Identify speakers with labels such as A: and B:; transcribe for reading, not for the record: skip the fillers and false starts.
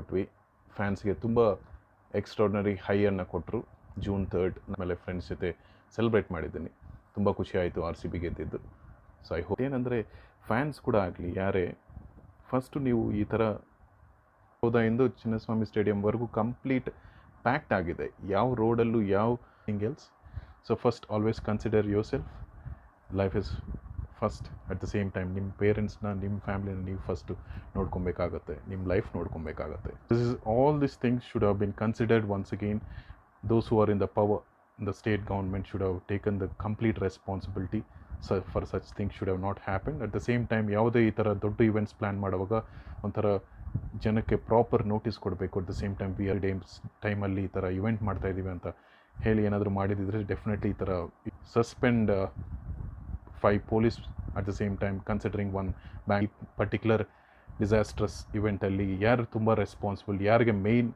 A: ಕೊಟ್ವಿ. ಫ್ಯಾನ್ಸ್ಗೆ ತುಂಬ ಎಕ್ಸ್ಟ್ರಾರ್ಡಿನರಿ ಹೈಯನ್ನು ಕೊಟ್ಟರು. June 3rd ಆಮೇಲೆ ಫ್ರೆಂಡ್ಸ್ ಜೊತೆ ಸೆಲೆಬ್ರೇಟ್ ಮಾಡಿದ್ದೀನಿ. ತುಂಬ ಖುಷಿ ಆಯಿತು RCB ಗೆದ್ದಿದ್ದು. ಸೊ ಐ ಹೋಪ್ ಏನಂದರೆ ಫ್ಯಾನ್ಸ್ ಕೂಡ ಆಗಲಿ ಯಾರೇ ಫಸ್ಟು ನೀವು ಈ ಥರ ಹೌದಾಯಿಂದ ಚಿನ್ನಸ್ವಾಮಿ ಸ್ಟೇಡಿಯಂವರೆಗೂ ಕಂಪ್ಲೀಟ್ ಪ್ಯಾಕ್ಡ್ ಆಗಿದೆ, ಯಾವ ರೋಡಲ್ಲೂ ಯಾವ thing else. So first always consider yourself, life is first. At the same time ನಿಮ್ಮ ಪೇರೆಂಟ್ಸ್ನ ನಿಮ್ಮ ಫ್ಯಾಮಿಲಿನ ನೀವು ಫಸ್ಟು ನೋಡ್ಕೊಬೇಕಾಗತ್ತೆ, ನಿಮ್ಮ ಲೈಫ್ ನೋಡ್ಕೊಬೇಕಾಗತ್ತೆ. All this things should have been considered once again. Those who are in the power, the state government should have taken the complete responsibility. So for such things should have not happened. At the same time ಯಾವುದೇ ಈ ಥರ ದೊಡ್ಡ events plan ಮಾಡುವಾಗ ಒಂಥರ ಜನಕ್ಕೆ proper notice ಕೊಡಬೇಕು. At the same time we are ಡೇಮ್ಸ್ ಟೈಮಲ್ಲಿ ಈ ಥರ ಇವೆಂಟ್ ಮಾಡ್ತಾಯಿದ್ದೀವಿ ಅಂತ ಹೇಳಿ ಏನಾದರೂ ಮಾಡಿದಿದ್ರೆ ಡೆಫಿನೆಟ್ಲಿ ಈ ಥರ suspend 5 police. At the same time considering one bank particular disastrous ಇವೆಂಟಲ್ಲಿ ಯಾರು ತುಂಬ ರೆಸ್ಪಾನ್ಸಿಬಲ್, ಯಾರಿಗೆ ಮೇಯ್ನ್